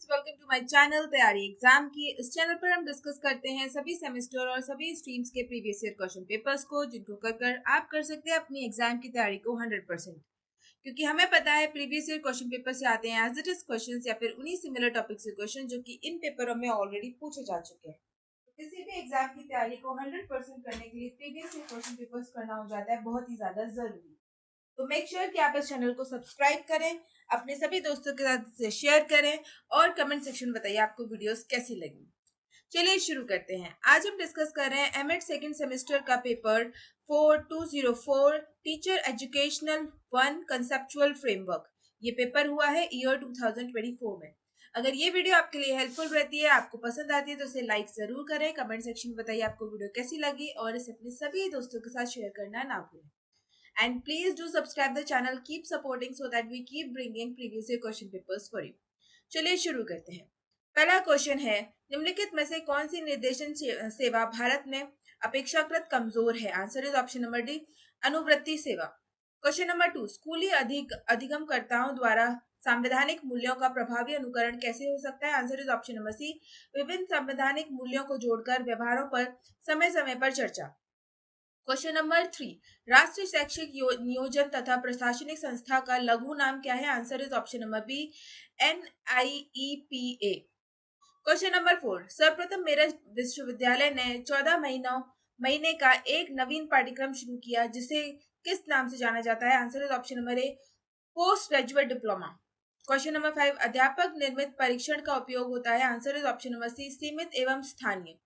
Students, welcome to my channel तैयारी exam की। इस चैनल पर हम डिस्कस करते हैं सभी सेमेस्टर और सभी स्ट्रीम्स के प्रीवियस ईयर क्वेश्चन पेपर्स को, जिनको कर आप कर सकते हैं अपनी एग्जाम की तैयारी को 100%। क्योंकि हमें पता है प्रीवियस ईयर क्वेश्चन पेपर से आते हैं एज इट इज क्वेश्चन या फिर उन्हीं सिमिलर टॉपिक से क्वेश्चन जो कि इन पेपरों में ऑलरेडी पूछे जा चुके हैं। किसी भी एग्जाम की तैयारी को 100% करने के लिए प्रीवियस ईयर क्वेश्चन पेपर्स करना हो जाता है बहुत ही ज्यादा जरूरी। तो मेक श्योर कि आप इस चैनल को सब्सक्राइब करें, अपने सभी दोस्तों के साथ इसे शेयर करें और कमेंट सेक्शन में बताइए आपको वीडियोस कैसी लगी। चलिए शुरू करते हैं। आज हम डिस्कस कर रहे हैं एमएड सेकंड सेमेस्टर का paper 4204 teacher educational 1 conceptual framework. ये पेपर हुआ है ईयर 2024 में। अगर ये वीडियो आपके लिए हेल्पफुल रहती है, आपको पसंद आती है, तो इसे लाइक जरूर करें, कमेंट सेक्शन में बताइए आपको वीडियो कैसी लगी और इसे अपने सभी दोस्तों के साथ शेयर करना ना भूलें। And please do subscribe the channel, keep supporting so that we keep bringing previous year question papers for you. चलिए शुरू करते हैं। पहला क्वेश्चन है, निम्नलिखित में से कौन सी निर्देशन सेवा भारत में अपेक्षाकृत कमजोर है? Answer is option number D, अनुवृत्ति सेवा। क्वेश्चन नंबर 2, स्कूली अधिगमकर्ताओं द्वारा संवैधानिक मूल्यों का प्रभावी अनुकरण कैसे हो सकता है? Answer is option number C, विभिन्न संवैधानिक मूल्यों को जोड़कर व्यवहारों पर समय समय पर चर्चा। क्वेश्चन नंबर 3, राष्ट्रीय शैक्षिक नियोजन तथा प्रशासनिक संस्था का लघु नाम क्या है? Answer is option number B, NIEPA। Question number 4, सर्वप्रथम मेरठ विश्वविद्यालय ने 14 महीने का एक नवीन पाठ्यक्रम शुरू किया जिसे किस नाम से जाना जाता है? Answer is option number A, post graduate diploma. Question number 5, अध्यापक निर्मित परीक्षण का उपयोग होता है? Answer is option number C, सीमित एवं स्थानीय।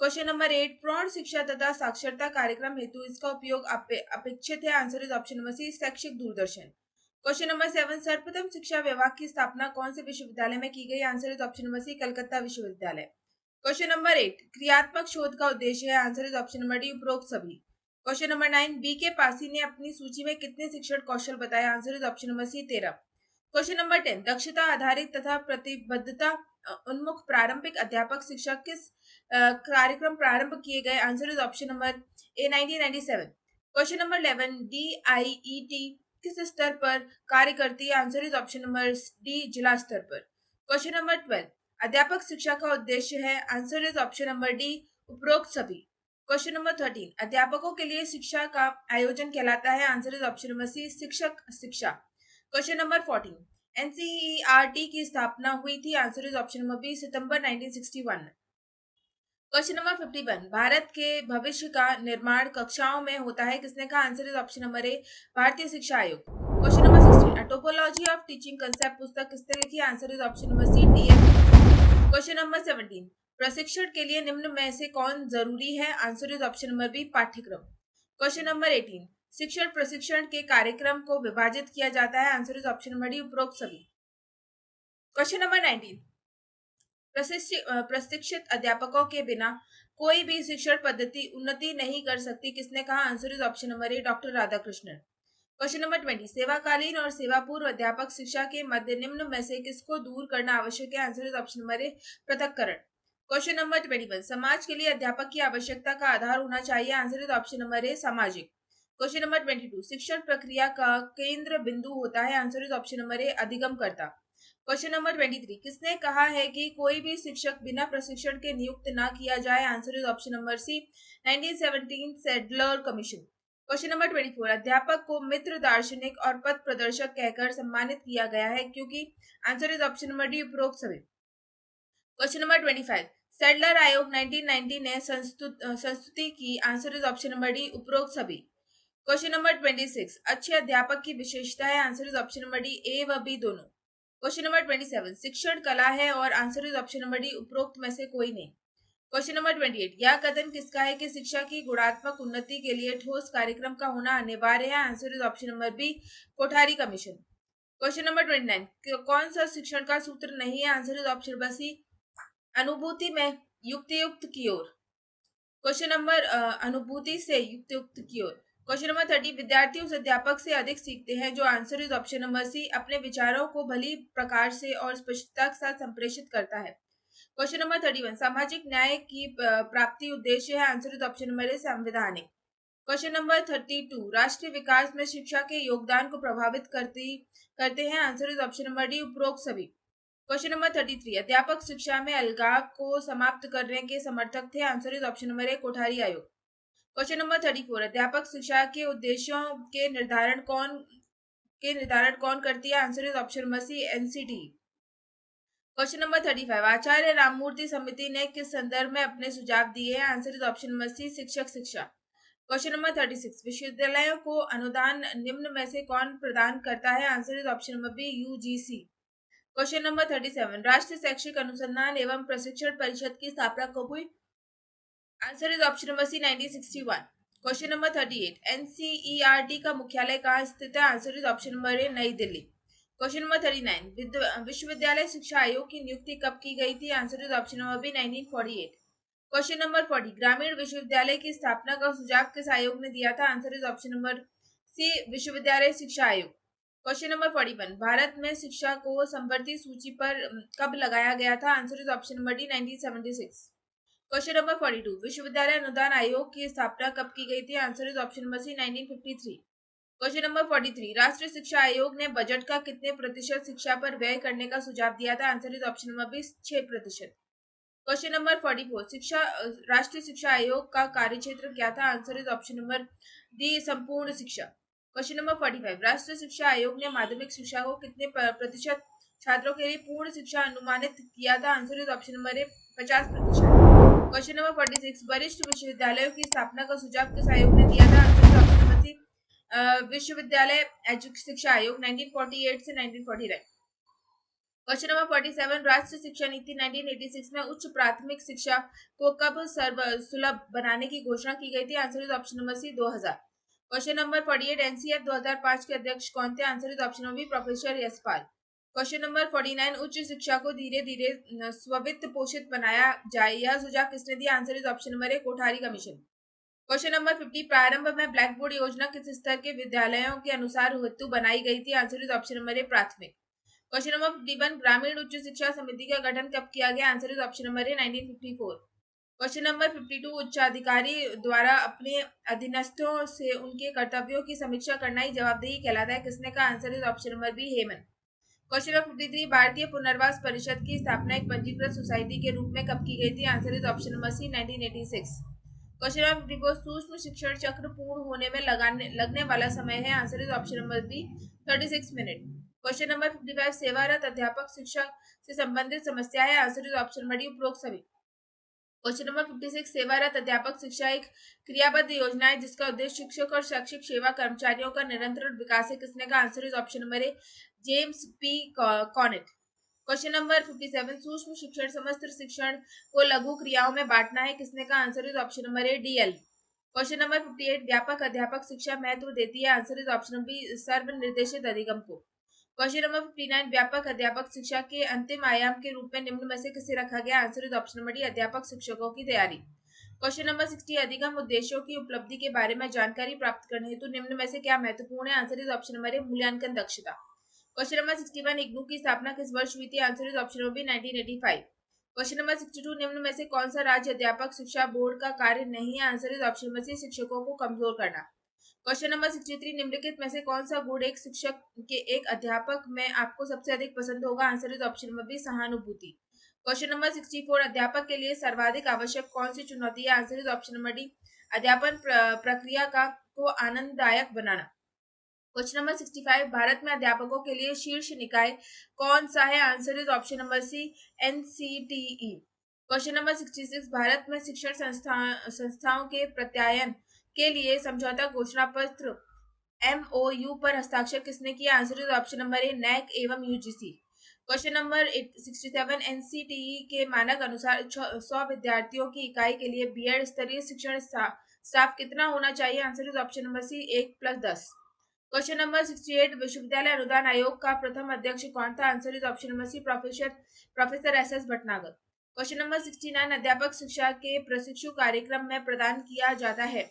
क्वेश्चन नंबर 8, प्रौढ़ शिक्षा तथा साक्षरता कार्यक्रम हेतु इसका उपयोग अपेक्षित है? Answer is option number C, शैक्षिक दूरदर्शन। क्वेश्चन नंबर 7, सर्वप्रथम शिक्षा विभाग की स्थापना कौन से विश्वविद्यालय में की गई? Answer is option number C, Calcutta विश्वविद्यालय। क्वेश्चन नंबर 8, क्रियात्मक शोध का उद्देश्य है? Answer is option number D, उपरोक्त सभी। क्वेश्चन नंबर 9, BK पासी ने अपनी सूची में कितने शिक्षण कौशल बताए? Answer is option number C, 13। Question number 10, दक्षता आधारित तथा प्रतिबद्धता उन्मुख प्रारंभिक अध्यापक शिक्षा किस कार्यक्रम प्रारंभ किए गए? Answer is option number A, 1997। Question number 11, DIET किस स्तर पर कार्य करती है? Answer is option number D, जिला स्तर पर। क्वेश्चन नंबर 12, अध्यापक शिक्षा का उद्देश्य है? Answer is option number D, उपरोक्त सभी। क्वेश्चन नंबर 13, अध्यापकों के लिए शिक्षा का आयोजन कहलाता है? Answer is option number C, शिक्षक शिक्षा। क्वेश्चन नंबर 14, NCERT की स्थापना हुई थी? Answer is option number B, सितंबर 1961। क्वेश्चन नंबर 51, भारत के भविष्य का निर्माण कक्षाओं में होता है? किसने कहा? Answer is option number A, भारतीय शिक्षा आयोग। Question number 16, topology of teaching concept पुस्तक किसने लिखी? Answer is option number C, DF। Question number 17, प्रशिक्षण के लिए निम्न में से कौन जरूरी है? Answer is option number B, पाठ्यक्रम। क्वेश्चन नंबर 18, शिक्षण प्रशिक्षण के कार्यक्रम को विभाजित किया जाता है? Answer is option number D, उपरोक्त सभी। क्वेश्चन नंबर 19, प्रशिक्षित अध्यापकों के बिना कोई भी शिक्षण पद्धति उन्नति नहीं कर सकती? किसने कहा? Answer is option number A, doctor Radhakrishnan. Question number 20, सेवाकालीन और सेवा पूर्व अध्यापक शिक्षा के मध्य निम्न में से किसको दूर करना आवश्यक है? Answer is option number A, पृथक्करण। क्वेश्चन नंबर 21, समाज के लिए अध्यापक की आवश्यकता का आधार होना चाहिए? Answer is option number A, सामाजिक। क्वेश्चन नंबर 22, शिक्षण प्रक्रिया का केंद्र बिंदु होता है? Answer is option number A, अधिगमकर्ता। क्वेश्चन नंबर 23, किसने कहा है कि कोई भी शिक्षक बिना प्रशिक्षण के नियुक्त ना किया जाए? Answer is option number C, 1917 Sadler commission. Question number 24, अध्यापक को मित्र दार्शनिक और पथ प्रदर्शक कहकर सम्मानित किया गया है क्योंकि? Answer is option number D, उपरोक्त सभी। क्वेश्चन नंबर 25, सैडलर आयोग 1990 ने संस्तुति की? Answer is option number D, उपरोक्त सभी। क्वेश्चन नंबर 26, अच्छे अध्यापक की विशेषता है? Answer is option number D, A व बी दोनों। क्वेश्चन नंबर 27, शिक्षण कला है? और answer is option number D, उपरोक्त में से कोई नहीं। क्वेश्चन नंबर 28, यह कथन किसका है कि शिक्षा की गुणात्मक उन्नति के लिए ठोस कार्यक्रम का होना अनिवार्य है? Answer is option number B, Kothari commission. Question number 29, कौन सा शिक्षण का सूत्र नहीं है? Answer is option number C, अनुभूति में युक्त की ओर। क्वेश्चन नंबर अनुभूति से युक्त की ओर। क्वेश्चन नंबर 30, विद्यार्थी उस अध्यापक से अधिक सीखते हैं जो? Answer is option number C, अपने विचारों को भली प्रकार से और स्पष्टता के साथ संप्रेषित करता है। क्वेश्चन नंबर 31, सामाजिक न्याय की प्राप्ति उद्देश्य है? Answer is option number A, संवैधानिक। क्वेश्चन नंबर 32, राष्ट्रीय विकास में शिक्षा के योगदान को प्रभावित करते हैं? Answer is option number D, उपरोक्त सभी। क्वेश्चन नंबर 33, अध्यापक शिक्षा में अलगाव को समाप्त करने के समर्थक थे। Answer is option number A Kothari आयोग। क्वेश्चन नंबर 34, अध्यापक शिक्षा के उद्देश्यों के निर्धारण कौन करती है? Answer is option number C NCT. Question number 35, Acharya Ramamurti समिति ने किस संदर्भ में अपने सुझाव दिए हैं? Answer is option number C शिक्षक शिक्षा। क्वेश्चन नंबर 36, विश्वविद्यालयों को अनुदान निम्न में से कौन प्रदान करता है? Answer is option number B UGC. Question number 37, राष्ट्रीय शैक्षिक अनुसंधान एवं प्रशिक्षण परिषद की स्थापना कब हुई? Answer is option number C 1961। Question number 38, NCERT का मुख्यालय कहाँ स्थित है? Answer is option number A New Delhi. Question number 39, विश्वविद्यालय शिक्षा आयोग की नियुक्ति कब की गई थी? Answer is option number B 1948। Question number 40, ग्रामीण विश्वविद्यालय की स्थापना का सुझाव किस आयोग ने दिया था? Answer is option number C विश्वविद्यालय शिक्षा आयोग। क्वेश्चन नंबर 41, भारत में शिक्षा को संवर्धित सूची पर कब लगाया गया था? Answer is option number D 1976। Question number 42, विश्वविद्यालय अनुदान आयोग की स्थापना कब की गई थी? Answer is option number C 1953। Question number 43, राष्ट्रीय शिक्षा आयोग ने बजट का कितने प्रतिशत शिक्षा पर व्यय करने का सुझाव दिया था? Answer is option number B 6%। Question number 44, राष्ट्रीय शिक्षा आयोग का कार्यक्षेत्र क्या था? Answer is option number D संपूर्ण शिक्षा। क्वेश्चन नंबर 45, राष्ट्रीय शिक्षा आयोग ने माध्यमिक शिक्षा को कितने प्रतिशत छात्रों के लिए पूर्ण शिक्षा अनुमानित किया था? Answer is option number A 50%। Question number 46, वरिष्ठ विश्वविद्यालयों की स्थापना का सुझाव किस आयोग ने दिया था? Answer is option number C विश्वविद्यालय शिक्षा आयोग 1948 से 1949। क्वेश्चन नंबर 47, राष्ट्रीय शिक्षा नीति 1986 में उच्च प्राथमिक शिक्षा को कब सुलभ बनाने की घोषणा की गई थी? Answer is option number C 2000। Question number 48, NCF 2005 के अध्यक्ष कौन थे? Answer is option number B professor Yashpal. Question number 49, उच्च शिक्षा को धीरे धीरे स्ववित्त पोषित बनाया जाए, यह सुझाव किसने दिया? Answer is option number A Kothari commission. Question number 50, प्रारंभ में ब्लैक बोर्ड योजना किस स्तर के विद्यालयों के अनुसार हेतु बनाई गई थी? Answer is option number A प्राथमिक। क्वेश्चन नंबर 51, ग्रामीण उच्च शिक्षा समिति का गठन कब किया गया? Answer is option number A 1954। Question number 52, उच्चाधिकारी द्वारा अपने अधीनस्थों से उनके कर्तव्यों की समीक्षा करना ही जवाबदेही कहलाता है, किसने का? Answer is option number B Hemant. Question number 53, भारतीय पुनर्वास परिषद की स्थापना एक पंजीकृत सोसाइटी के रूप में कब की गई थी? Answer is option number C 1986। Question number 54, सूक्ष्म शिक्षण चक्र पूर्ण होने में लगने वाला समय है? Answer is option number B 36 minute. Question number 55, सेवारत अध्यापक शिक्षा से संबंधित समस्या है? Answer is option number D उपरोक्त सभी। क्वेश्चन नंबर 56, सेवारत अध्यापक शिक्षा एक क्रियाबद्ध योजना है जिसका उद्देश्य शिक्षक और शैक्षिक सेवा कर्मचारियों का निरंतर विकास है, किसने का? Answer is option number A James P Conan. Question number 57, सूक्ष्म शिक्षण समस्त शिक्षण को लघु क्रियाओं में बांटना है, किसने का? Answer is option number A DL. Question number 58, व्यापक अध्यापक शिक्षा महत्व देती है? Answer is option number B सर्व निर्देशित अधिगम को। क्वेश्चन नंबर 59, व्यापक अध्यापक शिक्षा के अंतिम आयाम के रूप में निम्न में से किसे रखा गया? Answer is option number D अध्यापक शिक्षकों की तैयारी। क्वेश्चन नंबर 60, अधिगम उद्देश्यों की उपलब्धि के बारे में जानकारी प्राप्त करने हेतु निम्न में से क्या महत्वपूर्ण है? आंसर इज ऑप्शन नंबर ए मूल्यांकन दक्षता। क्वेश्चन नंबर 61, इग्नू की स्थापना किस वर्ष हुई थी? Answer is option number B 1985। Question number 62, निम्न में से कौन सा राज्य अध्यापक शिक्षा बोर्ड का कार्य नहीं है? Answer is option number C शिक्षकों को कमजोर करना। क्वेश्चन नंबर 63, निम्नलिखित में से कौन सा गुण एक शिक्षक के एक अध्यापक में आपको सबसे अधिक पसंद होगा? Answer is option number B सहानुभूति। क्वेश्चन नंबर 64, अध्यापक के लिए सर्वाधिक आवश्यक कौन सी चुनौती है? Answer is option number D अध्यापन प्रक्रिया को आनंददायक बनाना। क्वेश्चन नंबर 65, भारत में अध्यापकों के लिए शीर्ष निकाय कौन सा है? Answer is option number C NCTE. Question number 66, Bharat में शिक्षण संस्थाओं के प्रत्यायन के लिए समझौता घोषणा पत्र MOU पर हस्ताक्षर किसने किया? Answer is option number A NAAC एवं यूजीसी। क्वेश्चन नंबर 67, एनसीटीई के मानक अनुसार 100 विद्यार्थियों की इकाई के लिए बीएड स्तरीय शिक्षण स्टाफ कितना होना चाहिए? Answer is option number C 1+10। Question number 68, विश्वविद्यालय अनुदान आयोग का प्रथम अध्यक्ष कौन था? Answer is option number C professor SS Bhatnagar. Question number 69, अध्यापक शिक्षा के प्रशिक्षु कार्यक्रम में प्रदान किया जाता है,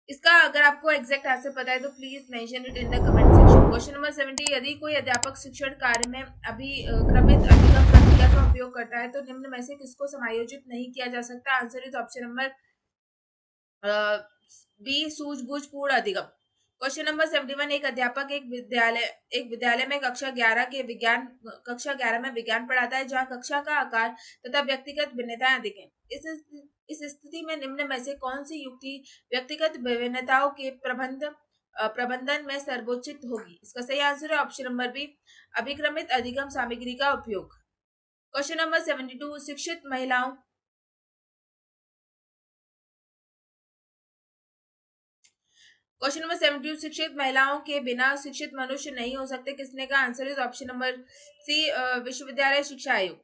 इसका अगर आपको एग्जैक्ट आंसर पता है तो please mention it in the comment section. Question number 70, यदि कोई अध्यापक शिक्षण कार्य में क्रमित अधिगम प्रक्रिया का उपयोग करता है तो निम्न में से किसको समायोजित नहीं किया जा सकता? Answer is option number B सूझबूझ पूर्ण अधिगम। क्वेश्चन नंबर 71, एक विद्यालय में कक्षा 11 में विज्ञान पढ़ाता है जहाँ कक्षा का आकार तथा व्यक्तिगत भिन्नताएं अधिक हैं। इस स्थिति में निम्न में से कौन सी युक्ति व्यक्तिगत विभिन्नताओं के प्रबंधन में सर्वोचित होगी? इसका सही आंसर है ऑप्शन नंबर बी, अभिक्रमित अधिगम सामग्री का उपयोग। क्वेश्चन नंबर 72, क्वेश्चन नंबर 72, शिक्षित महिलाओं के बिना शिक्षित मनुष्य नहीं हो सकते, किसने का? Answer is option number C, विश्वविद्यालय शिक्षा आयोग।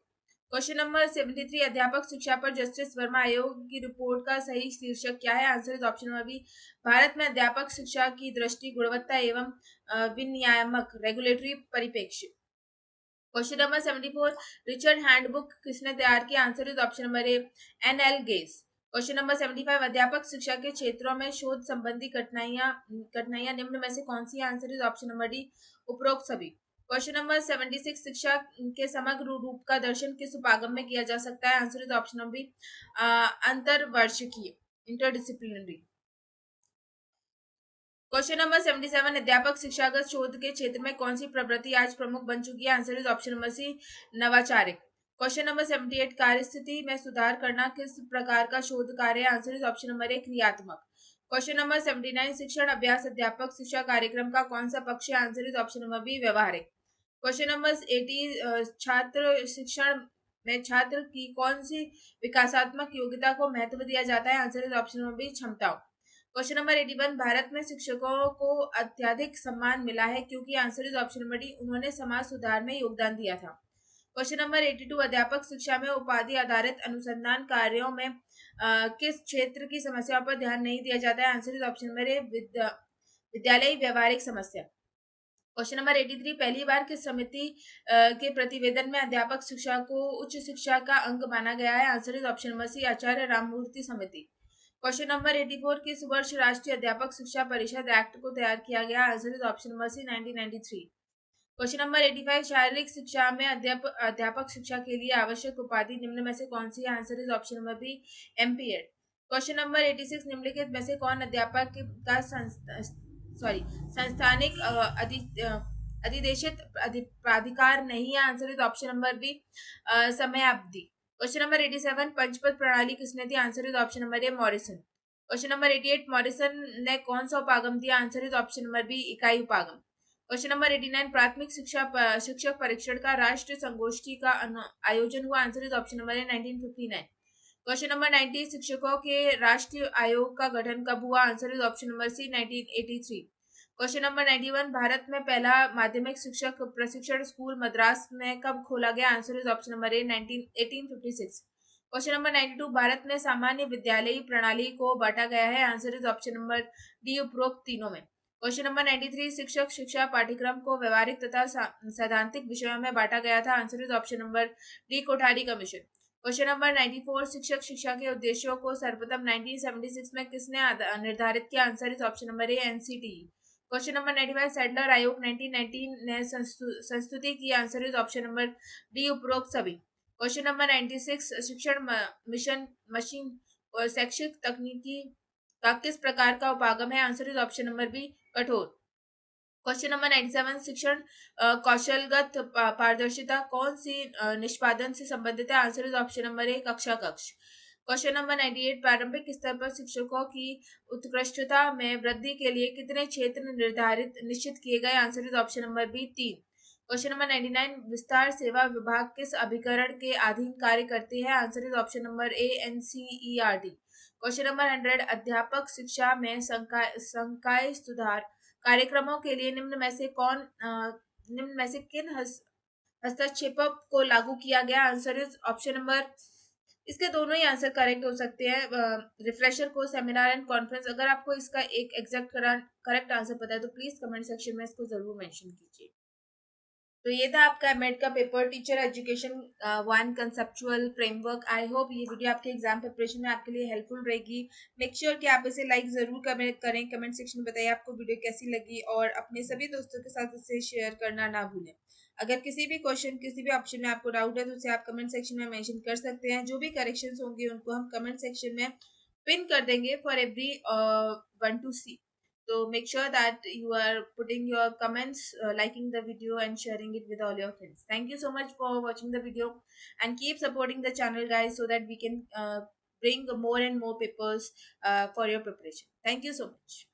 क्वेश्चन नंबर 73, अध्यापक शिक्षा पर जस्टिस वर्मा आयोग की रिपोर्ट का सही शीर्षक क्या है? Answer is option number B, Bharat में अध्यापक शिक्षा की दृष्टि, गुणवत्ता एवं विनियामक रेगुलेटरी परिप्रेक्ष्य। क्वेश्चन नंबर 74, रिचर्ड हैंडबुक किसने तैयार किया? Answer is option number A, NL गेस। क्वेश्चन नंबर 75, अध्यापक शिक्षा के क्षेत्रों में शोध संबंधी कठिनाइयां निम्न में से कौन सी? Answer is option number D, उपरोक्त सभी। क्वेश्चन नंबर 76, शिक्षा के समग्र रूप का दर्शन किस उपागम में किया जा सकता है? Answer is option number B, अंतरवर्षीय, इंटरडिसिप्लिनरी। क्वेश्चन नंबर 77, अध्यापक शिक्षागत शोध के क्षेत्र में कौन सी प्रवृत्ति आज प्रमुख बन चुकी है? Answer is option number C, नवाचारिक। क्वेश्चन नंबर 78, कार्यस्थिति में सुधार करना किस प्रकार का शोध कार्य है? Answer is option number A, क्रियात्मक। क्वेश्चन नंबर 79, शिक्षण अभ्यास अध्यापक शिक्षा कार्यक्रम का कौन सा पक्ष है? Answer is option number B, व्यवहारिक। क्वेश्चन नंबर 80, छात्र शिक्षण में छात्र की कौन सी विकासात्मक योग्यता को महत्व दिया जाता है? Answer is option number B, क्षमताओं। क्वेश्चन नंबर 81, भारत में शिक्षकों को अत्यधिक सम्मान मिला है क्योंकि? Answer is option number D, उन्होंने समाज सुधार में योगदान दिया था। क्वेश्चन नंबर 82, अध्यापक शिक्षा में उपाधि आधारित अनुसंधान कार्यों में किस क्षेत्र की समस्याओं पर ध्यान नहीं दिया जाता है? आंसर इज ऑप्शन नंबर ए, विद्यालयी व्यवहारिक समस्या। क्वेश्चन नंबर 83, पहली बार किस समिति के प्रतिवेदन में अध्यापक शिक्षा को उच्च शिक्षा का अंग माना गया है? Answer is option number C, Acharya Ramamurti समिति। क्वेश्चन नंबर 84, किस वर्ष राष्ट्रीय अध्यापक शिक्षा परिषद एक्ट को तैयार किया गया? Answer is option number C, 1993। Question number 85, शारीरिक शिक्षा में अध्यापक शिक्षा के लिए आवश्यक उपाधि निम्न में से कौन सी है? Answer is option number B, MPEd। Question number 86, निम्नलिखित में से कौन अध्यापक का संस्थानिक अधिदेशित प्राधिकार नहीं है? Answer is option number B, समयावधि। क्वेश्चन नंबर 87, पंचपद प्रणाली किसने दी? Answer is option number A, Morrison. Question number 88, Morrison ने कौन सा उपागम दिया? Answer is option number B, इकाई उपागम। क्वेश्चन नंबर 89, प्राथमिक शिक्षक परीक्षण का राष्ट्रीय संगोष्ठी का आयोजन हुआ? Answer is option number A, 1959। Question number 90, शिक्षकों के राष्ट्रीय आयोग का गठन कब हुआ? Answer is option number C, 1983। Question number 91, भारत में पहला माध्यमिक शिक्षक प्रशिक्षण स्कूल मद्रास में कब खोला गया? Answer is option number A, 1856। Question number 92, Bharat में सामान्य विद्यालयी प्रणाली को बांटा गया है? Answer is option number D, उपरोक्त तीनों में। क्वेश्चन नंबर 93, शिक्षक शिक्षा पाठ्यक्रम को व्यवहारिक तथा सैद्धांतिक विषयों में बांटा गया था? Answer is option number D, Kothari commission. Question number 94, शिक्षक शिक्षा के उद्देश्यों को सर्वप्रथम 1976 में किसने निर्धारित किया? Answer is option number A, NCTE। Question number 95, Sadler आयोग 1919 ने संस्तुति की? Answer is option number D, उपरोक्त सभी। क्वेश्चन नंबर 96, शिक्षण मिशन मशीन और शैक्षिक तकनीकी का किस प्रकार का उपागम है? Answer is option number B, कठोर। क्वेश्चन नंबर 97, शिक्षण कौशलगत पारदर्शिता कौन सी निष्पादन से संबंधित है? आंसर इज ऑप्शन नंबर ए, कक्षा कक्ष। क्वेश्चन नंबर 98, प्रारंभिक स्तर पर शिक्षकों की उत्कृष्टता में वृद्धि के लिए कितने क्षेत्र निश्चित किए गए? Answer is option number B, 3। Question number 99, विस्तार सेवा विभाग किस अभिकरण के अधीन कार्य करती है? Answer is option number A, NCERT। Question number 100, अध्यापक शिक्षा में संकाय सुधार कार्यक्रमों के लिए निम्न में से किन हस्तक्षेपों को लागू किया गया? आंसर इज ऑप्शन नंबर, इसके दोनों ही आंसर करेक्ट हो सकते हैं, refresher course, seminar and conference. अगर आपको इसका एक एग्जैक्ट करेक्ट आंसर पता है तो प्लीज कमेंट सेक्शन में इसको जरूर मेंशन कीजिए। तो ये था आपका एमएड का paper, teacher education 1 conceptual framework. I hope ये वीडियो आपके एग्जाम प्रिपरेशन में आपके लिए हेल्पफुल रहेगी। मेक श्योर कि आप इसे लाइक जरूर करें, कमेंट सेक्शन में बताइए आपको वीडियो कैसी लगी और अपने सभी दोस्तों के साथ इसे शेयर करना ना भूलें। अगर किसी भी क्वेश्चन, किसी भी ऑप्शन में आपको डाउट है तो उसे आप कमेंट सेक्शन में मेंशन कर सकते हैं। जो भी करेक्शंस होंगे उनको हम कमेंट सेक्शन में पिन कर देंगे for everyone to see. So make sure that you are putting your comments, liking the video, and sharing it with all your friends. Thank you so much for watching the video, and keep supporting the channel, guys, so that we can bring more and more papers for your preparation. Thank you so much.